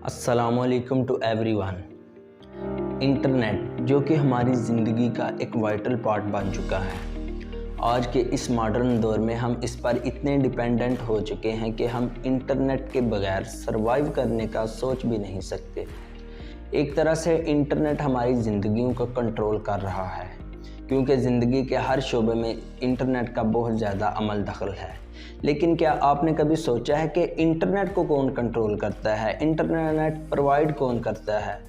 अस्सलाम वालेकुम to everyone. Internet जो कि हमारी ज़िंदगी का एक वाइटल पार्ट बन चुका है। आज के इस मॉडर्न दौर में हम इस पर इतने डिपेंडेंट हो चुके हैं कि हम इंटरनेट के बगैर सरवाइव करने का सोच भी नहीं सकते। एक तरह से इंटरनेट हमारी ज़िंदगियों को कंट्रोल कर रहा है, क्योंकि ज़िंदगी के हर शोबे में इंटरनेट का बहुत ज़्यादा अमल दखल है। लेकिन क्या आपने कभी सोचा है कि इंटरनेट को कौन कंट्रोल करता है, इंटरनेट प्रोवाइड कौन करता है?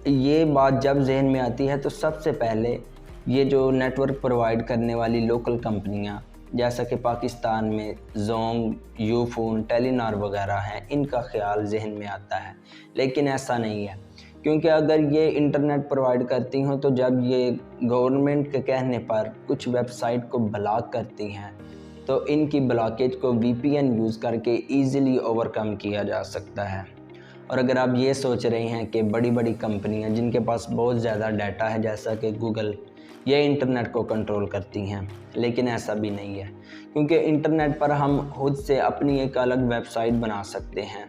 ये बात जब जहन में आती है तो सबसे पहले ये जो नेटवर्क प्रोवाइड करने वाली लोकल कंपनियां जैसा कि पाकिस्तान में जोंग, यूफोन, टेलीनॉर वगैरह हैं, इनका ख्याल जहन में आता है। लेकिन ऐसा नहीं है, क्योंकि अगर ये इंटरनेट प्रोवाइड करती हों तो जब ये गवर्नमेंट के कहने पर कुछ वेबसाइट को ब्लॉक करती हैं तो इनकी ब्लॉकेज को VPN यूज़ करके ईज़िली ओवरकम किया जा सकता है। और अगर आप ये सोच रहे हैं कि बड़ी बड़ी कंपनियां जिनके पास बहुत ज़्यादा डाटा है जैसा कि गूगल, ये इंटरनेट को कंट्रोल करती हैं, लेकिन ऐसा भी नहीं है, क्योंकि इंटरनेट पर हम खुद से अपनी एक अलग वेबसाइट बना सकते हैं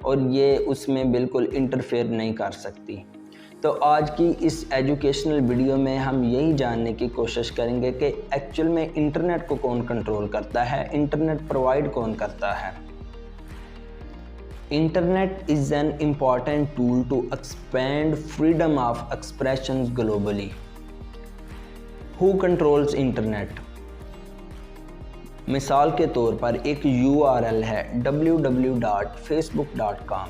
और ये उसमें बिल्कुल इंटरफेयर नहीं कर सकती। तो आज की इस एजुकेशनल वीडियो में हम यही जानने की कोशिश करेंगे कि एक्चुअल में इंटरनेट को कौन कंट्रोल करता है, इंटरनेट प्रोवाइड कौन करता है। Internet is an important tool to expand freedom of expression globally. Who controls internet? मिसाल के तौर पर एक URL है www.facebook.com।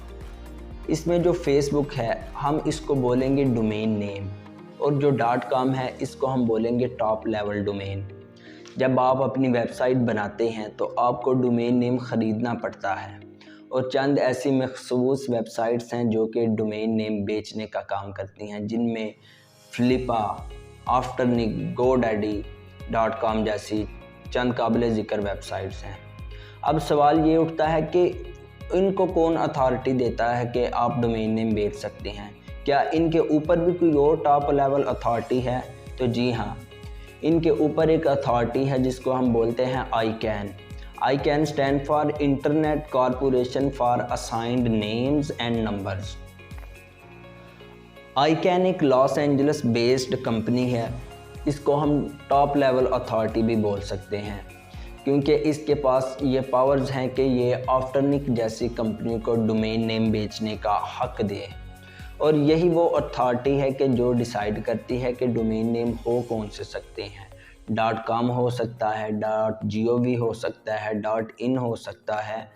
इसमें जो फेसबुक है हम इसको बोलेंगे डोमेन नेम, और जो .com है इसको हम बोलेंगे टॉप लेवल डोमेन। जब आप अपनी वेबसाइट बनाते हैं तो आपको डोमेन नेम ख़रीदना पड़ता है, और चंद ऐसी मखसूस वेबसाइट्स हैं जो कि डोमेन नेम बेचने का काम करती हैं, जिनमें फ्लिपा, आफ्टरनिक, GoDaddy.com जैसी चंद काबिल ज़िक्र वेबसाइट्स हैं। अब सवाल ये उठता है कि इनको कौन अथॉरिटी देता है कि आप डोमेन नेम बेच सकते हैं? क्या इनके ऊपर भी कोई और टॉप लेवल अथॉरिटी है? तो जी हाँ, इनके ऊपर एक अथॉरिटी है जिसको हम बोलते हैं ICANN। ICANN stand for internet corporation for assigned names and numbers. ICANN एक लॉस एंजलिस बेस्ड कंपनी है। इसको हम टॉप लेवल अथॉरिटी भी बोल सकते हैं, क्योंकि इसके पास ये पावर्स हैं कि ये आफ्टरनिक जैसी कंपनी को डोमेन नेम बेचने का हक दे। और यही वो अथॉरिटी है कि जो डिसाइड करती है कि डोमेन नेम हो कौन से सकते हैं। .com हो सकता है, .gov हो सकता है, .in हो सकता है,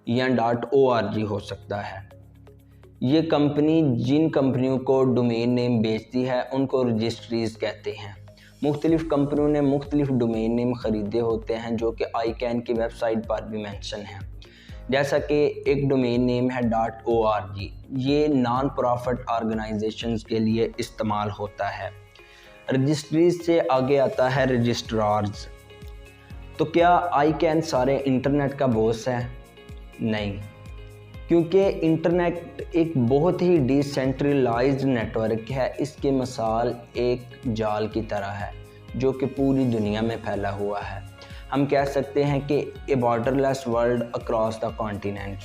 या .org हो सकता है। ये कंपनी जिन कंपनियों को डोमेन नेम बेचती है उनको रजिस्ट्रीज कहते हैं। मुख्तलिफ़ कंपनियों ने मुख्तलिफ़ डोमेन नेम ख़रीदे होते हैं जो कि ICANN की वेबसाइट पर भी मेंशन है। जैसा कि एक डोमेन नेम है .org, ये नॉन प्रॉफिट ऑर्गेनाइजेशंस के लिए इस्तेमाल होता है। रजिस्ट्रीज से आगे आता है रजिस्ट्रार्स। तो क्या ICANN सारे इंटरनेट का बॉस है? नहीं, क्योंकि इंटरनेट एक बहुत ही डिसेंट्रलाइज्ड नेटवर्क है। इसकी मिसाल एक जाल की तरह है जो कि पूरी दुनिया में फैला हुआ है। हम कह सकते हैं कि a borderless world across the continents.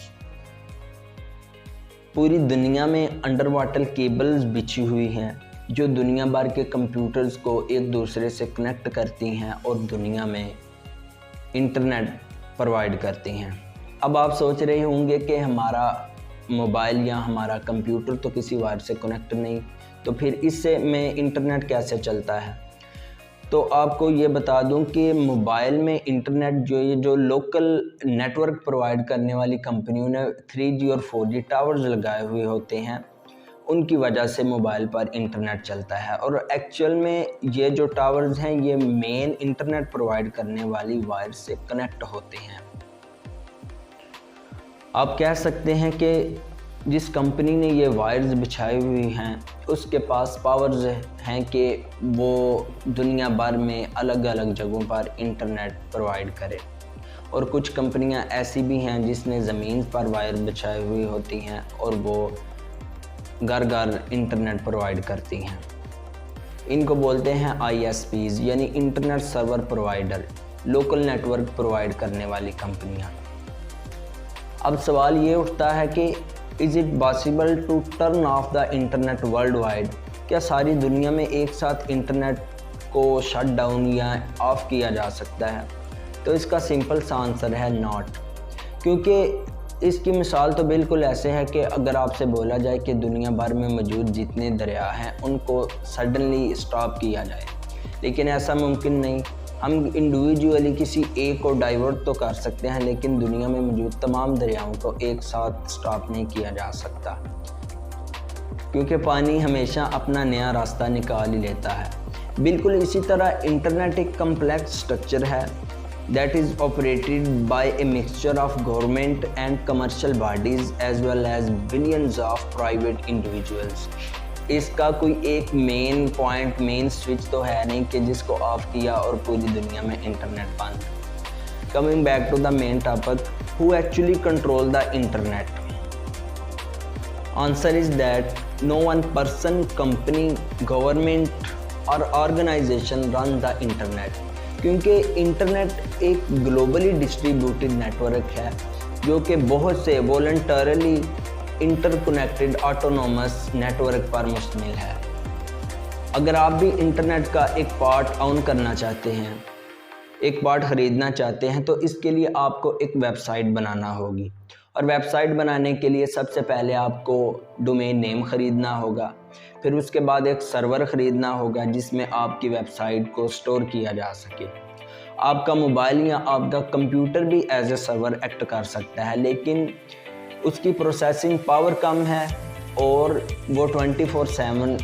पूरी दुनिया में अंडर वाटर केबल्स बिछी हुई हैं जो दुनिया भर के कंप्यूटर्स को एक दूसरे से कनेक्ट करती हैं और दुनिया में इंटरनेट प्रोवाइड करती हैं। अब आप सोच रहे होंगे कि हमारा मोबाइल या हमारा कंप्यूटर तो किसी वायर से कनेक्ट नहीं, तो फिर इससे में इंटरनेट कैसे चलता है? तो आपको ये बता दूं कि मोबाइल में इंटरनेट जो लोकल नेटवर्क प्रोवाइड करने वाली कंपनियों ने 3G और 4G टावर्स लगाए हुए होते हैं, उनकी वजह से मोबाइल पर इंटरनेट चलता है। और एक्चुअल में ये जो टावर्स हैं ये मेन इंटरनेट प्रोवाइड करने वाली वायर से कनेक्ट होते हैं। आप कह सकते हैं कि जिस कंपनी ने ये वायर्स बिछाई हुई हैं उसके पास पावर्स हैं कि वो दुनिया भर में अलग अलग जगहों पर इंटरनेट प्रोवाइड करे। और कुछ कंपनियां ऐसी भी हैं जिसने ज़मीन पर वायर बिछाई हुई होती हैं और वो घर घर इंटरनेट प्रोवाइड करती हैं। इनको बोलते हैं ISPs, यानी internet server provider, local network provide करने वाली कंपनियां। अब सवाल ये उठता है कि is it possible to turn off the internet worldwide? کیا ساری دنیا میں ایک ساتھ انٹرنیٹ کو شٹ ڈاؤن یا آف کیا جا سکتا ہے؟ تو اس کا سمپل سا آنسر ہے ناٹ، کیونکہ اس کی مثال تو بالکل ایسے ہے کہ اگر آپ سے بولا جائے کہ دنیا بھر میں موجود جتنے دریا ہیں ان کو سڈنلی سٹاپ کیا جائے، لیکن ایسا ممکن نہیں۔ ہم انڈیویجولی کسی ایک کو ڈائیورٹ تو کر سکتے ہیں، لیکن دنیا میں موجود تمام دریاؤں کو ایک ساتھ سٹاپ نہیں کیا جا سکتا، کیونکہ پانی ہمیشہ اپنا نیا راستہ نکال ہی لیتا ہے۔ بالکل اسی طرح انٹرنیٹ ایک کمپلیکس سٹرکچر ہے that is operated by a mixture of government and commercial bodies as well as billions of private individuals۔ اس کا کوئی ایک مین پوائنٹ، مین سوئچ تو ہے نہیں کہ جس کو آف کیا اور پوری دنیا میں انٹرنیٹ بند۔ Coming back to the main topic, who actually control the internet? Answer is that no one person, company, government or organization runs the internet، کیونکہ انٹرنیٹ ایک گلوبلی ڈسٹریبیوٹڈ نیٹ ورک ہے جو کہ بہت سے voluntarily interconnected autonomous network پر مشتمل ہے۔ اگر آپ بھی انٹرنیٹ کا ایک پارٹ آن کرنا چاہتے ہیں، ایک پارٹ خریدنا چاہتے ہیں، تو اس کے لیے آپ کو ایک ویب سائٹ بنانا ہوگی، اور ویب سائٹ بنانے کے لیے سب سے پہلے آپ کو ڈومین نیم خریدنا ہوگا، پھر اس کے بعد ایک سرور خریدنا ہوگا جس میں آپ کی ویب سائٹ کو سٹور کیا جا سکے۔ آپ کا موبائل یا آپ کا کمپیوٹر بھی ایز اے سرور ایکٹ کر سکتا ہے، لیکن اس کی پروسیسنگ پاور کم ہے اور وہ 24/7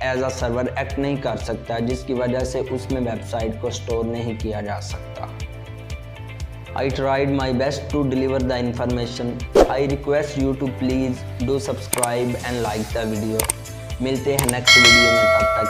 ایز اے سرور ایکٹ نہیں کر سکتا، جس کی وجہ سے اس میں ویب سائٹ کو سٹور نہیں کیا جا سکتا۔ I tried my best to deliver the information. I request you to please do subscribe and like the video۔ ملتے ہیں نیکسٹ ویڈیو میں، تب تک